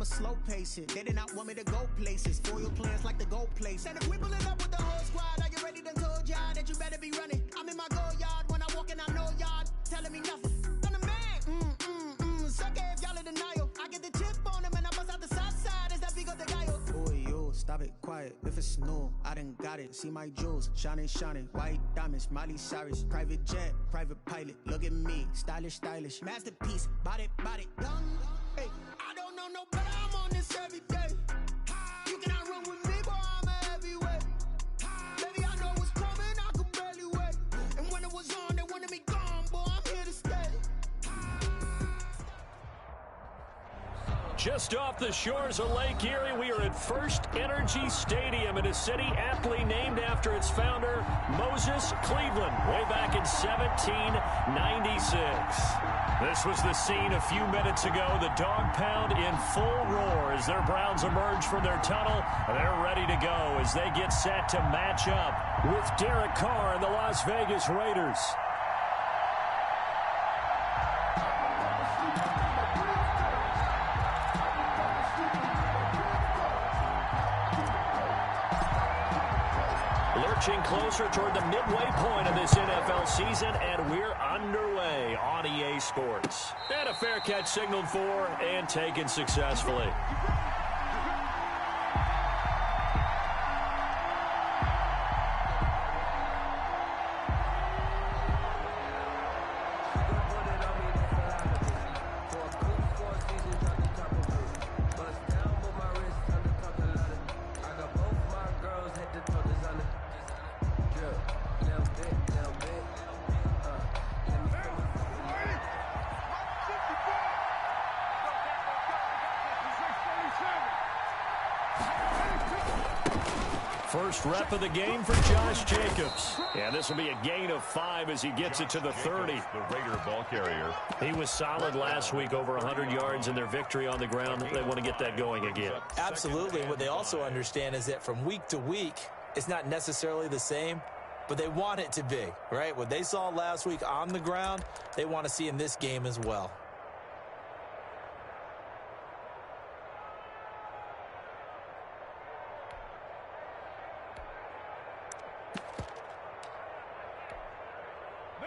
slow pace it. They did not want me to go places. Foil plans like the gold place. And if we pulling up with the whole squad, are you ready to told y'all that you better be running? I'm in my go yard when I walk in, I know y'all telling me nothing. I'm the man. Suck it if y'all in denial. I get the chip on them and I bust out the south side. Is that big of the guy? Oh, yo, stop it, quiet. If it's no, I done got it. See my jewels, shining, white diamonds, Miley Cyrus, private jet, private pilot. Look at me, stylish, masterpiece, body, young. Hey, I don't know no better. I'm on this every day. You cannot run with me, boy. I'm a heavyweight. Baby, I know what's coming. I could barely wait. And when it was on, they wanted me gone, boy. I'm here to stay. Just off the shores of Lake Erie, we are at First Energy Stadium in a city aptly named after its founder, Moses Cleveland, way back in 1796. This was the scene a few minutes ago. The dog pound in full roar as their Browns emerge from their tunnel. They're ready to go as they get set to match up with Derek Carr and the Las Vegas Raiders. Lurching closer toward the midway point of this NFL season, and we're underway on EA Sports. And a fair catch signaled for and taken successfully. First rep of the game for Josh Jacobs. Yeah, this will be a gain of 5 as he gets it to the 30. The Raider ball carrier. He was solid last week, over 100 yards in their victory on the ground. They want to get that going again. Absolutely. What they also understand is that from week to week, it's not necessarily the same, but they want it to be, right? What they saw last week on the ground, they want to see in this game as well.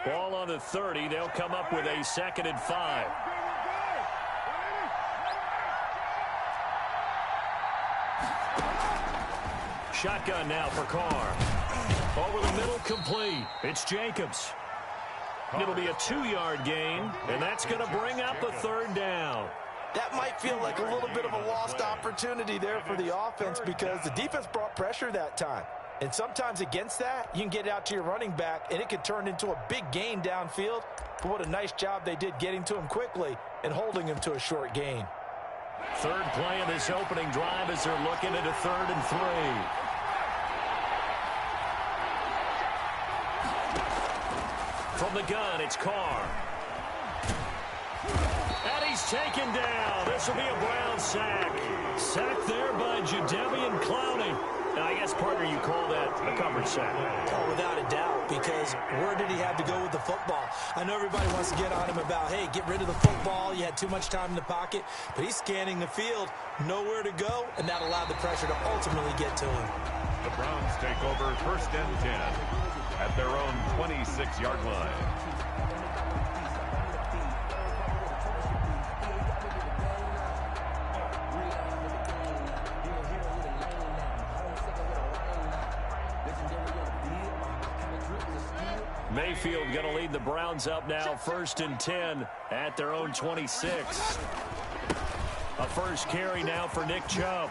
Ball on the 30. They'll come up with a 2nd and 5. Shotgun now for Carr. Over the middle, complete. It's Jacobs. It'll be a 2-yard gain, and that's going to bring up a 3rd down. That might feel like a little bit of a lost opportunity there for the offense because the defense brought pressure that time. And sometimes against that, you can get out to your running back, and it could turn into a big gain downfield. But what a nice job they did getting to him quickly and holding him to a short gain. 3rd play of this opening drive as they're looking at a 3rd and 3. From the gun, it's Carr. And he's taken down. This will be a Brown sack. Sacked there by Jadeveon Clowney. Now, I guess, partner, you call that a coverage sack. Oh, without a doubt, because where did he have to go with the football? I know everybody wants to get on him about, hey, get rid of the football. You had too much time in the pocket. But he's scanning the field, nowhere to go, and that allowed the pressure to ultimately get to him. The Browns take over 1st and 10 at their own 26-yard line. Mayfield going to lead the Browns up now, 1st and 10 at their own 26. A first carry now for Nick Chubb.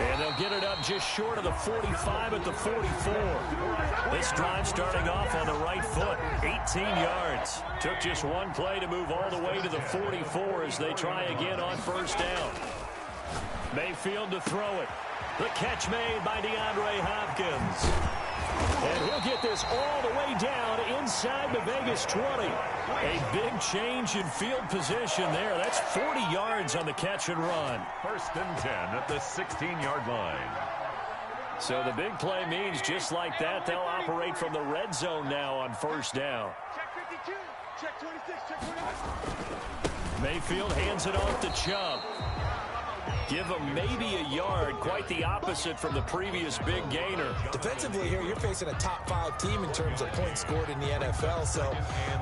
And they'll get it up just short of the 45 at the 44. This drive starting off on the right foot, 18 yards. Took just one play to move all the way to the 44 as they try again on 1st down. Mayfield to throw it. The catch made by DeAndre Hopkins. And he'll get this all the way down inside the Vegas 20. A big change in field position there. That's 40 yards on the catch and run. 1st and 10 at the 16-yard line. So the big play means just like that, they'll operate from the red zone now on 1st down. Check 52, check 26, check 25. Mayfield hands it off to Chubb. Give them maybe a yard, quite the opposite from the previous big gainer. Defensively here, you're facing a top-5 team in terms of points scored in the NFL. So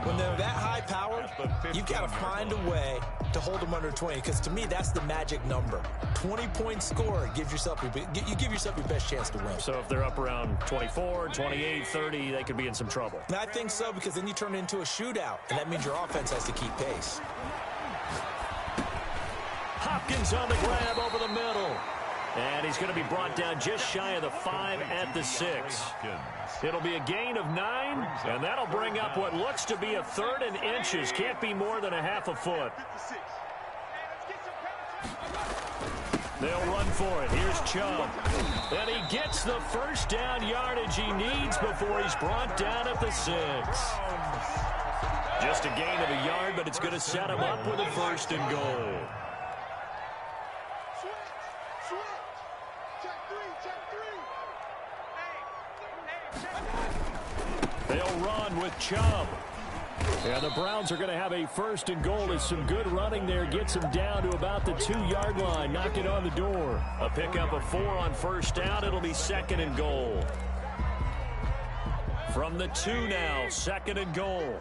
when they're that high-powered, you've got to find a way to hold them under 20, because to me, that's the magic number. 20 points scored gives yourself you give yourself your best chance to win. So if they're up around 24, 28, 30, they could be in some trouble. And I think so, because then you turn it into a shootout, and that means your offense has to keep pace. Hopkins on the grab over the middle. And he's going to be brought down just shy of the 5 at the 6. It'll be a gain of 9, and that'll bring up what looks to be a 3rd and inches. Can't be more than a half a foot. They'll run for it. Here's Chubb. And he gets the first down yardage he needs before he's brought down at the 6. Just a gain of a yard, but it's going to set him up with a 1st and goal. They'll run with Chubb. And the Browns are going to have a 1st and goal as some good running there gets them down to about the 2-yard line. Knock it on the door. A pickup of 4 on 1st down. It'll be 2nd and goal. From the 2 now, 2nd and goal.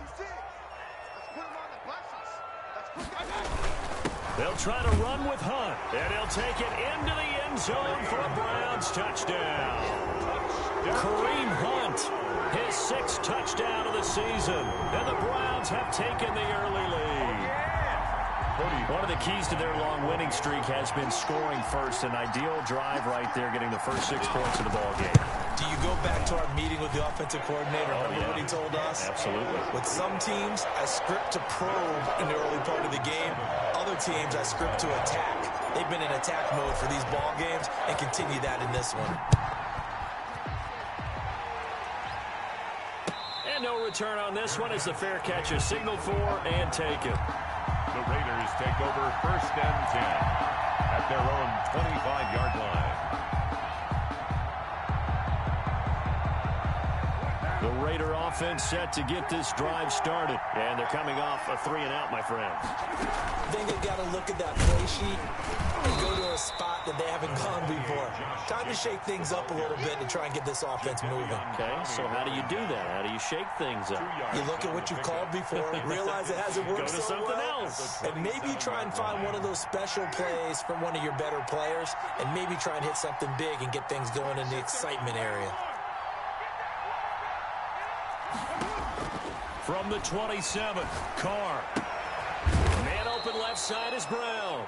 They'll try to run with Hunt. And he'll take it into the end zone for a Browns touchdown. Kareem Hunt, his 6th touchdown of the season. And the Browns have taken the early lead. One of the keys to their long winning streak has been scoring first. An ideal drive right there, getting the first 6 points of the ball game. Do you go back to our meeting with the offensive coordinator? Remember what he told us? Absolutely. With some teams, I script to probe in the early part of the game. Other teams, I script to attack. They've been in attack mode for these ball games and continue that in this one. And no return on this one as the fair catch is signaled for and taken. The Raiders take over 1st and 10 at their own 25-yard line. The Raider offense set to get this drive started. And they're coming off a 3-and-out, my friends. I think they've got to look at that play sheet and go to a spot that they haven't gone before. Time to shake things up a little bit to try and get this offense moving. Okay, so how do you do that? How do you shake things up? You look at what you've called before, realize it hasn't worked Go to so something well, else. and maybe you try and find one of those special plays from one of your better players, and maybe try and hit something big and get things going in the excitement area. From the 27, Carr. Man open left side is Brown.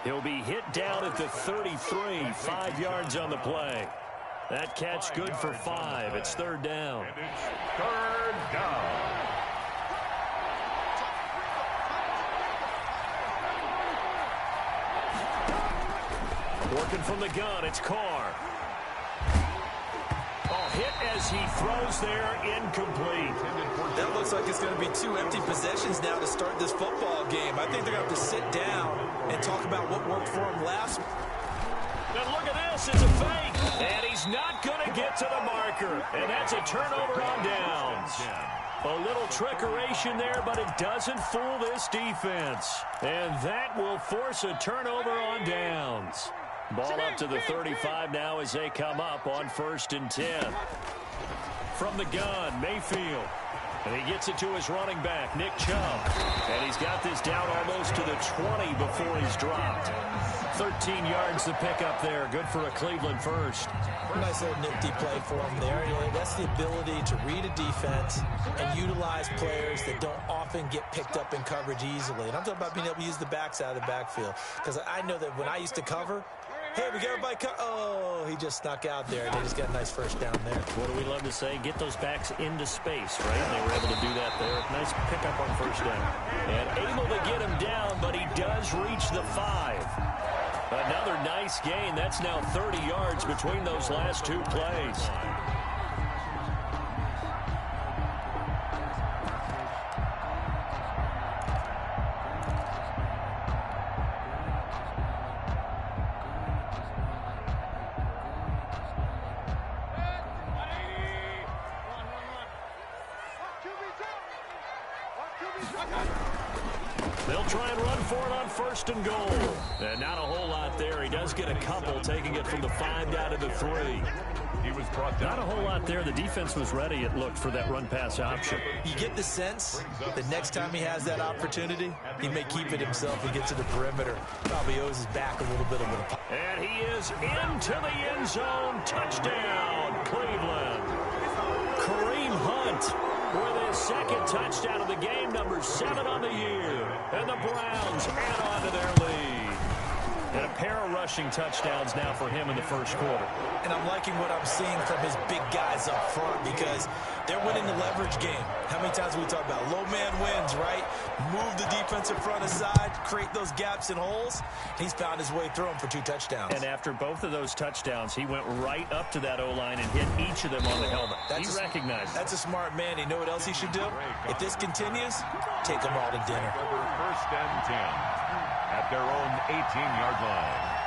He'll be hit down at the 33, 5 yards on the play. That catch good for 5. It's 3rd down. And it's 3rd down. Working from the gun, it's Carr. Hit as he throws there, incomplete. That looks like it's going to be 2 empty possessions now to start this football game. I think they're going to have to sit down and talk about what worked for them last. And look at this, it's a fake. And he's not going to get to the marker. And that's a turnover on downs. A little trickeration there, but it doesn't fool this defense. And that will force a turnover on downs. Ball up to the 35 now as they come up on 1st and 10. From the gun, Mayfield. And he gets it to his running back, Nick Chubb. And he's got this down almost to the 20 before he's dropped. 13 yards to pick up there. Good for a Cleveland first. Nice little nifty play for him there. You know, that's the ability to read a defense and utilize players that don't often get picked up in coverage easily. And I'm talking about being able to use the backside of the backfield. Because I know that when I used to cover, hey, we got everybody oh, he just snuck out there, and they just got a nice first down there. What do we love to say? Get those backs into space, right? And they were able to do that there. Nice pickup on 1st down. And able to get him down, but he does reach the 5. Another nice gain. That's now 30 yards between those last 2 plays. They'll try and run for it on 1st and goal. And not a whole lot there. He does get a couple, taking it from the 5 down to the 3. He was brought down. Not a whole lot there. The defense was ready, it looked, for that run-pass option. You get the sense that next time he has that opportunity, he may keep it himself and get to the perimeter. Probably owes his back a little bit of it. And he is into the end zone. Touchdown, Cleveland. Kareem Hunt with his 2nd touchdown of the game, number 7 on the year. And the Browns add on to their lead. And a pair of rushing touchdowns now for him in the 1st quarter. And I'm liking what I'm seeing from his big guys up front because they're winning the leverage game. How many times we talk about low man wins, right? Move the defensive front aside, create those gaps and holes. He's found his way through them for 2 touchdowns. And after both of those touchdowns, he went right up to that O-line and hit each of them on the helmet. He recognized it. That's a smart man. You know what else he should do? If this continues, take them all to dinner. Over 1st and 10 at their own 18-yard line.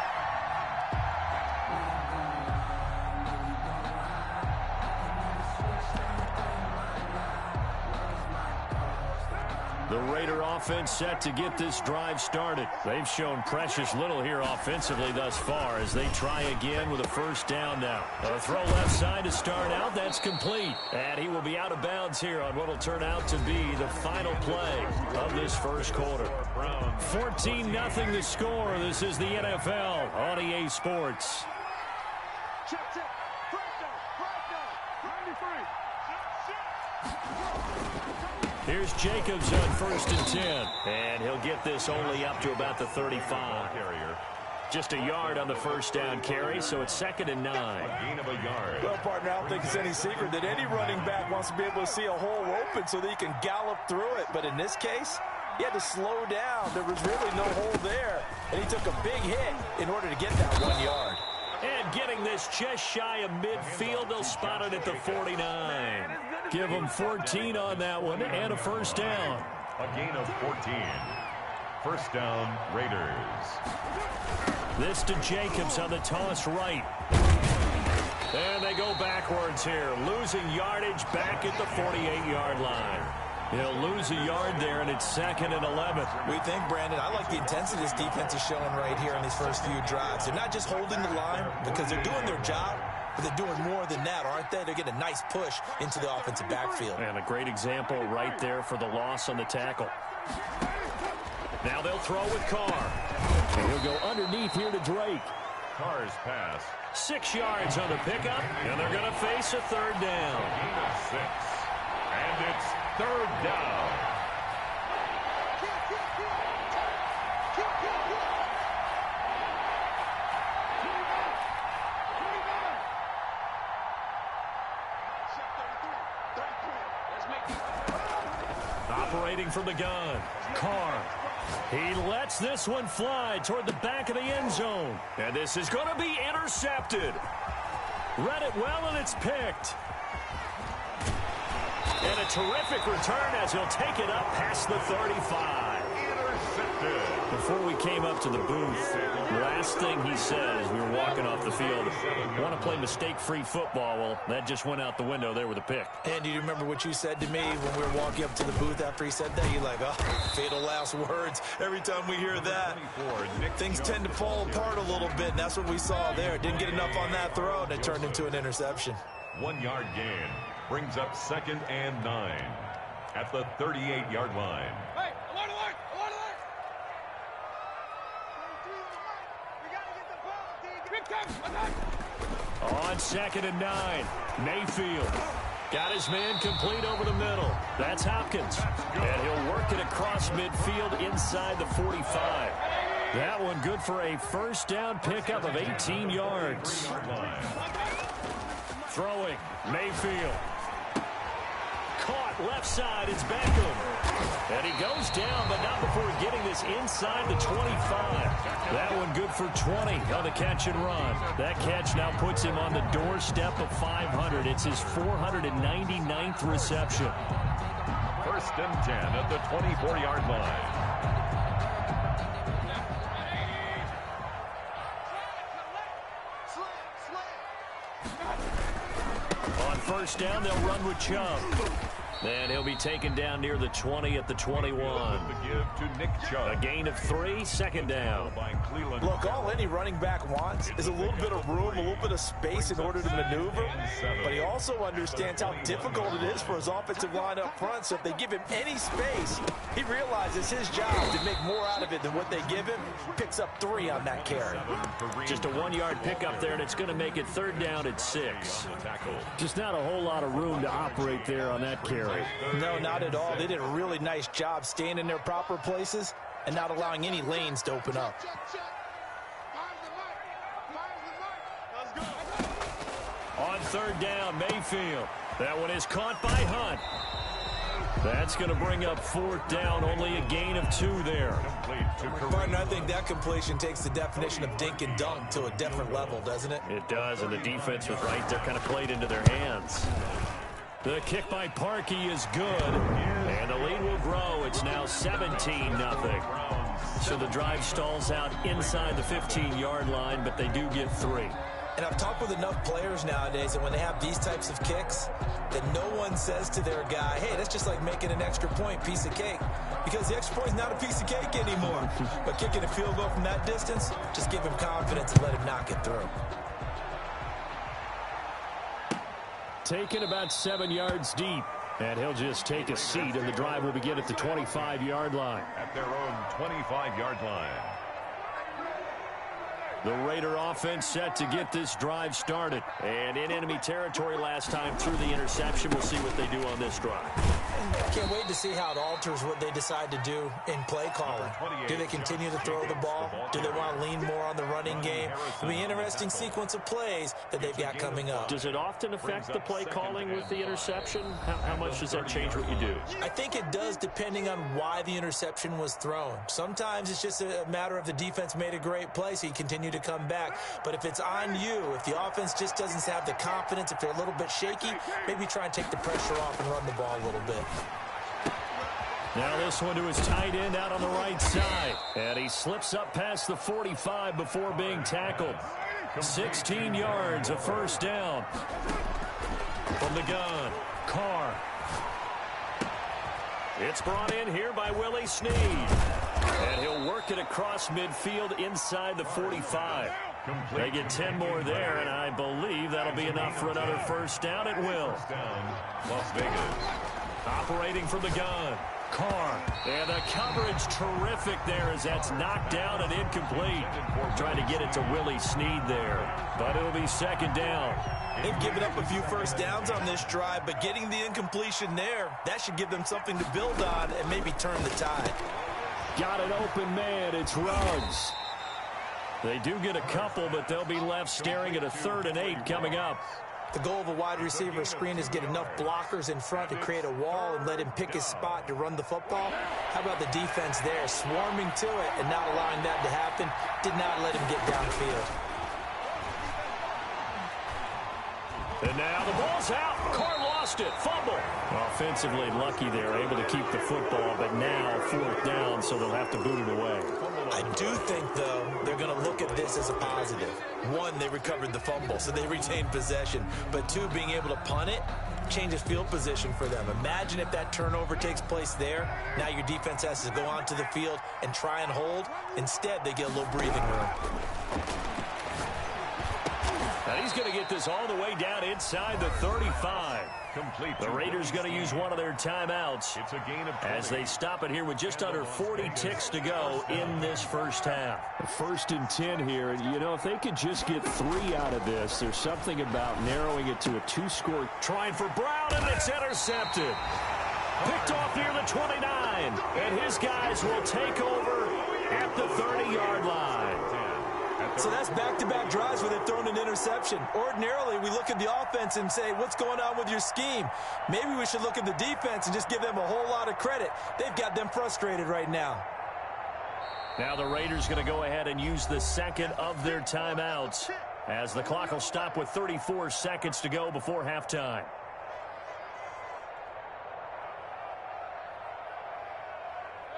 The Raider offense set to get this drive started. They've shown precious little here offensively thus far as they try again with a 1st down now. A throw left side to start out. That's complete. And he will be out of bounds here on what will turn out to be the final play of this 1st quarter. 14-0 the score. This is the NFL on EA Sports. Here's Jacobs on 1st and 10. And he'll get this only up to about the 35. Just a yard on the 1st down carry, so it's 2nd and 9. A gain of a yard. Well, partner, I don't think it's any secret that any running back wants to be able to see a hole open so that he can gallop through it. But in this case, he had to slow down. There was really no hole there. And he took a big hit in order to get that 1 yard. And getting this just shy of midfield, they'll spot it at the 49. Give them 14 on that one and a 1st down. A gain of 14. 1st down, Raiders. This to Jacobs on the toss right. And they go backwards here, losing yardage back at the 48-yard line. He'll lose a yard there, and it's 2nd and 11. We think, Brandon, I like the intensity this defense is showing right here in these first few drives. They're not just holding the line because they're doing their job, but they're doing more than that, aren't they? They're getting a nice push into the offensive backfield. And a great example right there for the loss on the tackle. Now they'll throw with Carr. And he'll go underneath here to Drake. Carr's pass. 6 yards on the pickup, and they're going to face a 3rd down. Gain of 6. And it's 3rd down. Operating from the gun, Carr. He lets this one fly toward the back of the end zone. And this is going to be intercepted. Read it well, and it's picked. And a terrific return as he'll take it up past the 35. Intercepted. Before we came up to the booth, last thing he said as we were walking off the field, want to play mistake-free football. Well, that just went out the window there with a pick. And do you remember what you said to me when we were walking up to the booth after he said that? You're like, oh, fatal last words. Every time we hear that, things tend to fall apart a little bit, and that's what we saw there. Didn't get enough on that throw, and it turned into an interception. 1 yard gain brings up 2nd and 9 at the 38-yard line. Hey, alert, alert, alert, alert! On 2nd and 9, Mayfield got his man complete over the middle. That's Hopkins. And he'll work it across midfield inside the 45. That one good for a 1st down pickup of 18 yards. Throwing, Mayfield. Caught left side, it's Beckham. And he goes down, but not before getting this inside the 25. That one good for 20 on the catch and run. That catch now puts him on the doorstep of 500. It's his 499th reception. 1st and 10 at the 24-yard line. On 1st down, they'll run with Chubb. And he'll be taken down near the 20 at the 21. The give to Nick Chubb. A gain of 3, second down. Look, all any running back wants is a little bit of room, a little bit of space in order to maneuver. But he also understands how difficult it is for his offensive line up front. So if they give him any space, he realizes his job to make more out of it than what they give him. Picks up 3 on that carry. Just a 1-yard pickup there, and it's going to make it 3rd down at 6. Just not a whole lot of room to operate there on that carry. No, not at all. They did a really nice job staying in their proper places and not allowing any lanes to open up. On 3rd down, Mayfield. That one is caught by Hunt. That's going to bring up 4th down, only a gain of 2 there. Partner, I think that completion takes the definition of dink and dunk to a different level, doesn't it? It does, and the defense was right there, kind of played into their hands. The kick by Parkey is good, and the lead will grow. It's now 17-0. So the drive stalls out inside the 15-yard line, but they do get 3. And I've talked with enough players nowadays that when they have these types of kicks, that no one says to their guy, hey, that's just like making an extra point, piece of cake. Because the extra point is not a piece of cake anymore. But kicking a field goal from that distance, just give him confidence and let him knock it through. Taken about 7 yards deep. And he'll just take a seat, and the drive will begin at the 25-yard line. At their own 25-yard line. The Raider offense set to get this drive started. And in enemy territory last time through the interception. We'll see what they do on this drive. Can't wait to see how it alters what they decide to do in play calling. Do they continue to throw the ball? Do they want to lean more on the running game? It'll be an interesting sequence of plays that they've got coming up. Does it often affect the play calling with the interception? How much does that change what you do? I think it does, depending on why the interception was thrown. Sometimes it's just a matter of the defense made a great play, so you continue to come back. But if it's on you, if the offense just doesn't have the confidence, if they're a little bit shaky, maybe try and take the pressure off and run the ball a little bit. Now this one to his tight end out on the right side. And he slips up past the 45 before being tackled. 16 yards, a 1st down. From the gun, Carr. It's brought in here by Willie Snead. And he'll work it across midfield inside the 45. They get 10 more there, and I believe that'll be enough for another 1st down. It will. Las Vegas. Operating from the gun, Carr. And the coverage terrific there as that's knocked down and incomplete. Trying to get it to Willie Snead there. But it'll be 2nd down. They've given up a few 1st downs on this drive, but getting the incompletion there, that should give them something to build on and maybe turn the tide. Got an open man. It's Ruggs. They do get a couple, but they'll be left staring at a 3rd and 8 coming up. The goal of a wide receiver screen is get enough blockers in front to create a wall and let him pick his spot to run the football. How about the defense there, swarming to it and not allowing that to happen? Did not let him get downfield. And now the ball's out. Carr lost it. Fumble. Offensively lucky they're able to keep the football, but now 4th down, so they'll have to boot it away. I do think, though, they're going to look at this as a positive. 1, they recovered the fumble, so they retained possession. But 2, being able to punt it changes field position for them. Imagine if that turnover takes place there. Now your defense has to go onto the field and try and hold. Instead, they get a little breathing room. And he's going to get this all the way down inside the 35. The Raiders going to use one of their timeouts as they stop it here with just under 40 ticks to go in this 1st half. 1st and 10 here, and you know, if they could just get 3 out of this, there's something about narrowing it to a 2-score. Trying for Brown, and it's intercepted. Picked off near the 29, and his guys will take over at the 30-yard line. So that's back-to-back drives where they've thrown an interception. Ordinarily, we look at the offense and say, what's going on with your scheme? Maybe we should look at the defense and just give them a whole lot of credit. They've got them frustrated right now. Now the Raiders going to go ahead and use the 2nd of their timeouts as the clock will stop with 34 seconds to go before halftime.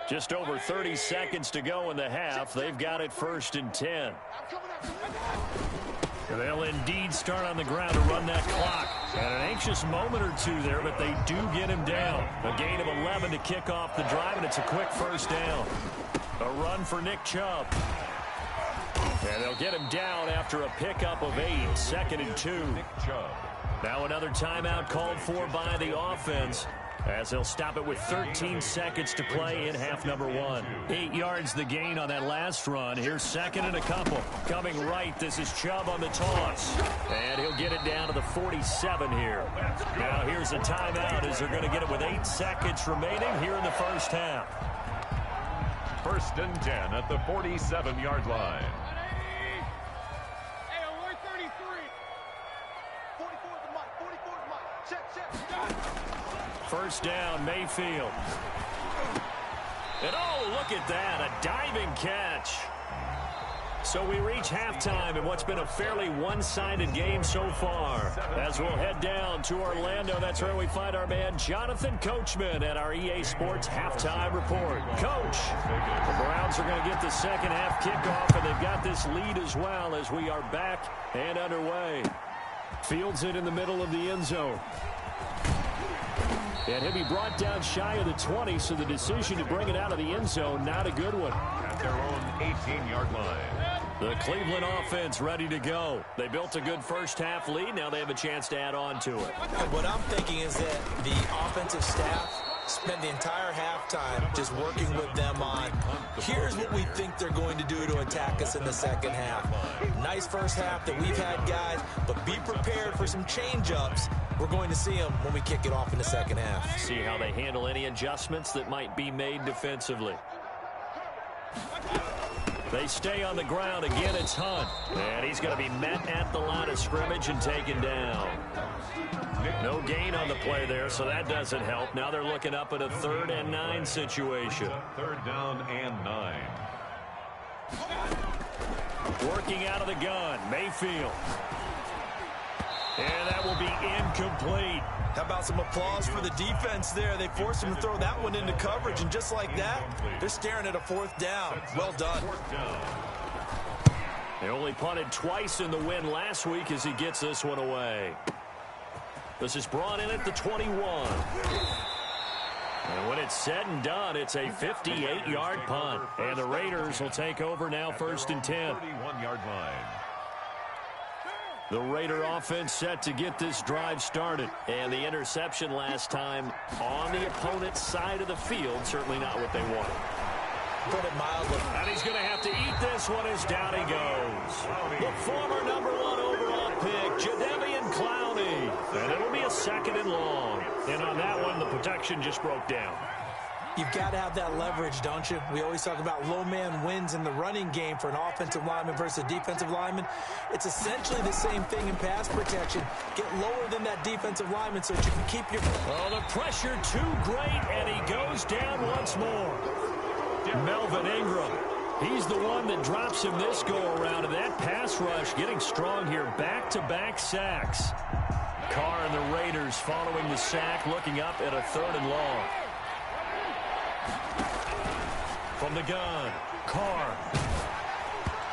Just over 30 seconds to go in the half. They've got it 1st and 10. They'll indeed start on the ground to run that clock. And an anxious moment or two there, but they do get him down. A gain of 11 to kick off the drive, and it's a quick first down. A run for Nick Chubb. And they'll get him down after a pickup of 8, 2nd and 2. Nick Chubb. Now another timeout called for by the offense, as they'll stop it with 13 seconds to play in half number 1. 8 yards the gain on that last run. Here's 2nd and a couple. Coming right, this is Chubb on the toss. And he'll get it down to the 47 here. Now here's a timeout as they're going to get it with 8 seconds remaining here in the first half. 1st and 10 at the 47-yard line. First down, Mayfield. And oh, look at that, a diving catch. So we reach halftime in what's been a fairly one-sided game so far. As we'll head down to Orlando, that's where we find our man Jonathan Coachman at our EA Sports Halftime Report. Coach, the Browns are going to get the second half kickoff, and they've got this lead as well as we are back and underway. Fields it in the middle of the end zone. And he'll be brought down shy of the 20, so the decision to bring it out of the end zone, not a good one. At their own 18-yard line. The Cleveland offense ready to go. They built a good first half lead. Now they have a chance to add on to it. What I'm thinking is that the offensive staff spend the entire halftime just working with them on, here's what we think they're going to do to attack us in the second half. Nice first half that we've had, guys, but be prepared for some change-ups. We're going to see them when we kick it off in the second half. See how they handle any adjustments that might be made defensively. They stay on the ground. Again, it's Hunt. And he's going to be met at the line of scrimmage and taken down. No gain on the play there, so that doesn't help. Now they're looking up at a 3rd and 9 situation. 3rd down and 9. Working out of the gun, Mayfield. And that will be incomplete. How about some applause for the defense there? They forced him to throw that one into coverage, and just like that, they're staring at a 4th down. Well done. They only punted twice in the win last week as he gets this one away. This is brought in at the 21. And when it's said and done, it's a 58-yard punt. And the Raiders will take over now 1st and 10. 31-yard line. The Raider offense set to get this drive started. And the interception last time on the opponent's side of the field, certainly not what they wanted. Put it mildly. And he's going to have to eat this one as down he goes. The former number 1 overall pick, Jadeveon Clowney. And it'll be a 2nd and long. And on that one, the protection just broke down. You've got to have that leverage, don't you? We always talk about low man wins in the running game for an offensive lineman versus a defensive lineman. It's essentially the same thing in pass protection. Get lower than that defensive lineman so that you can keep your... Oh, the pressure too great, and he goes down once more. Melvin Ingram. He's the one that drops him this go-around, and that pass rush getting strong here. Back-to-back sacks. Carr and the Raiders following the sack, looking up at a 3rd and long. From the gun, Carr.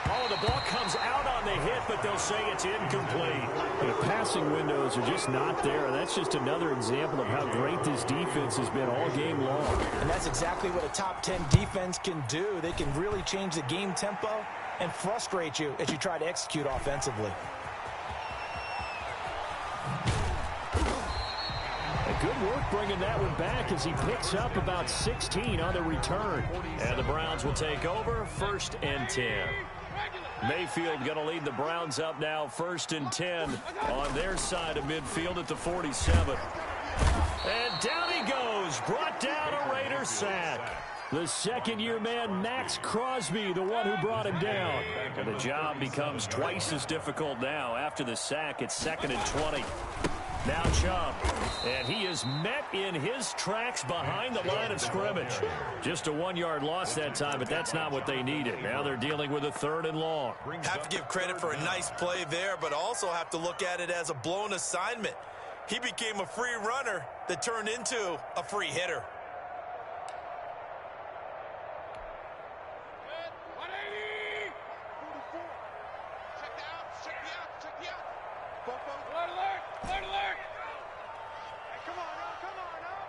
Oh, the ball comes out on the hit, but they'll say it's incomplete. The passing windows are just not there. That's just another example of how great this defense has been all game long. And that's exactly what a top 10 defense can do. They can really change the game tempo and frustrate you as you try to execute offensively. Good work bringing that one back as he picks up about 16 on the return. And the Browns will take over 1st and 10. Mayfield going to lead the Browns up now 1st and 10 on their side of midfield at the 47. And down he goes, brought down a Raider sack. The 2nd-year man, Max Crosby, the one who brought him down. And the job becomes twice as difficult now. After the sack, it's 2nd and 20. Now Chubb, and he is met in his tracks behind the line of scrimmage. Just a 1-yard loss that time, but that's not what they needed. Now they're dealing with a 3rd and long. Have to give credit for a nice play there, but also have to look at it as a blown assignment. He became a free runner that turned into a free hitter. Alert! Alert! Alert! Hey, come on now, come on now.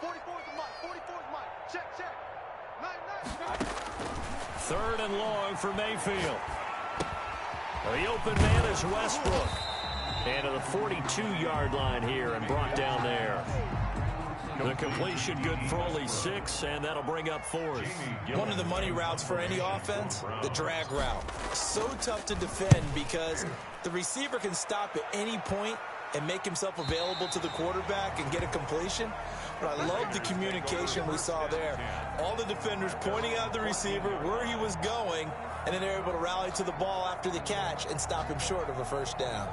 44's the mic, 44's mic. Check, check. Nice. Third and long for Mayfield. The open man is Westbrook. And to the 42-yard line here and brought down there. The completion good for only 6, and that'll bring up 4th. One of the money routes for any offense, the drag route. So tough to defend because the receiver can stop at any point and make himself available to the quarterback and get a completion. But I love the communication we saw there. All the defenders pointing out the receiver where he was going, and then they're able to rally to the ball after the catch and stop him short of a first down.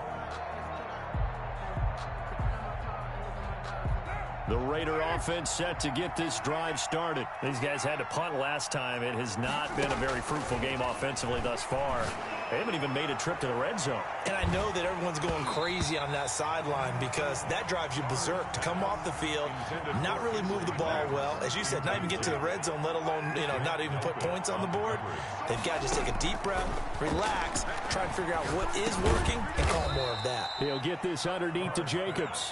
The Raider offense set to get this drive started. These guys had to punt last time. It has not been a very fruitful game offensively thus far. They haven't even made a trip to the red zone. And I know that everyone's going crazy on that sideline because that drives you berserk to come off the field, not really move the ball well. As you said, not even get to the red zone, let alone, not even put points on the board. They've got to just take a deep breath, relax, try and figure out what is working, and call more of that. He'll get this underneath to Jacobs.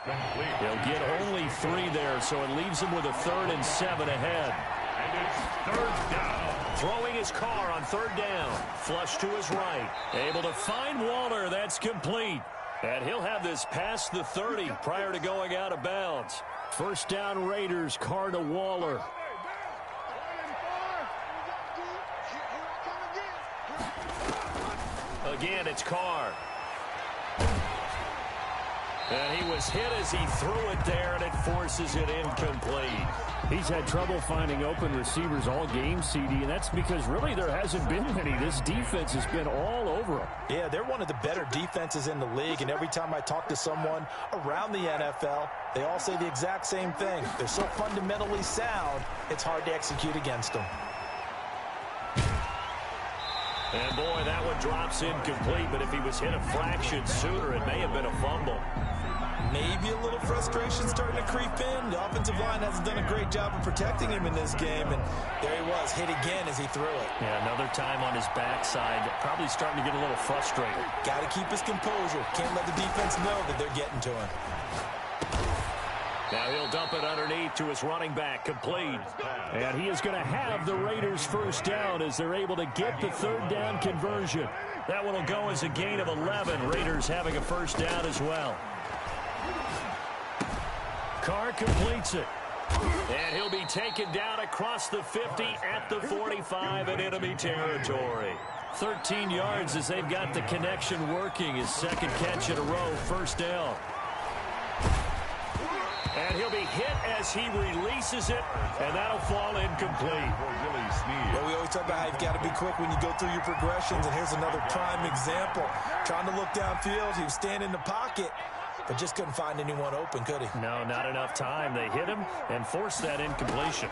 He'll get only 3 there, so it leaves him with a 3rd and 7 ahead. And it's 3rd down. Throwing his car on 3rd down. Flush to his right. Able to find Waller. That's complete. And he'll have this past the 30 prior to going out of bounds. First down Raiders, Carr to Waller. Again, it's Carr. And he was hit as he threw it there, and it forces it incomplete. He's had trouble finding open receivers all game, CD, and that's because really there hasn't been many. This defense has been all over him. Yeah, they're one of the better defenses in the league, and every time I talk to someone around the NFL, they all say the exact same thing. They're so fundamentally sound, it's hard to execute against them. And, boy, that one drops incomplete, but if he was hit a fraction sooner, it may have been a fumble. Maybe a little frustration starting to creep in. The offensive line hasn't done a great job of protecting him in this game, and there he was, hit again as he threw it. Yeah, another time on his backside, probably starting to get a little frustrated. Got to keep his composure. Can't let the defense know that they're getting to him. Now he'll dump it underneath to his running back, complete. And he is going to have the Raiders first down as they're able to get the 3rd down conversion. That one will go as a gain of 11. Raiders having a first down as well. Carr completes it. And he'll be taken down across the 50 at the 45 in enemy territory. 13 yards as they've got the connection working. His 2nd catch in a row, first down. And he'll be hit as he releases it, and that'll fall incomplete. Yeah, we always talk about how you've got to be quick when you go through your progressions, and here's another prime example. Trying to look downfield, he was standing in the pocket, but just couldn't find anyone open, could he? No, not enough time. They hit him and forced that incompletion.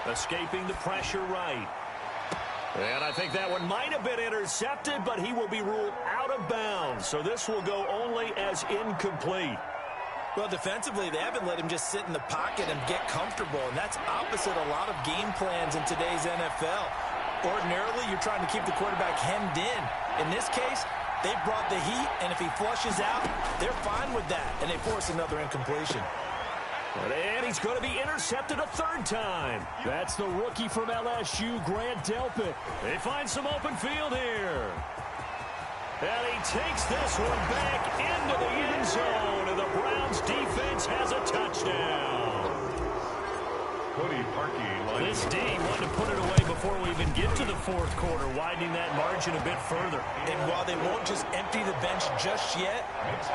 Escaping the pressure right. And I think that one might have been intercepted, but he will be ruled out of bounds. So this will go only as incomplete. Well, defensively, they haven't let him just sit in the pocket and get comfortable, and that's opposite a lot of game plans in today's NFL. Ordinarily, you're trying to keep the quarterback hemmed in. In this case, they brought the heat, and if he flushes out, they're fine with that, and they force another incompletion. And he's going to be intercepted a 3rd time. That's the rookie from LSU, Grant Delpit. They find some open field here. And he takes this one back into the end zone, and the Browns defense has a touchdown. This D wanted to put it away before we even get to the 4th quarter, widening that margin a bit further. And while they won't just empty the bench just yet,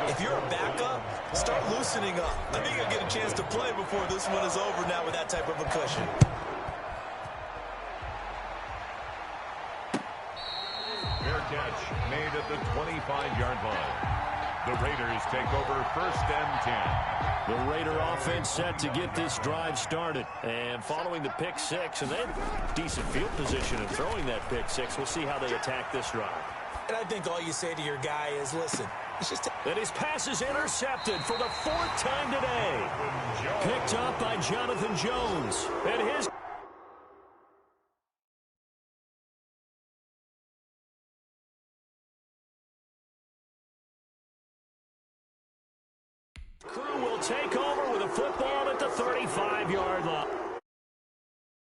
if you're a backup, start loosening up. I think you'll get a chance to play before this one is over now with that type of a cushion. Fair catch made at the 25-yard line. The Raiders take over 1st and 10. The Raider offense set to get this drive started. And following the pick 6, and they had decent field position in throwing that pick 6. We'll see how they attack this drive. And I think all you say to your guy is, listen, it's just... And his pass is intercepted for the 4th time today. Picked up by Jonathan Jones. And his Crew will take over with a football at the 35-yard line.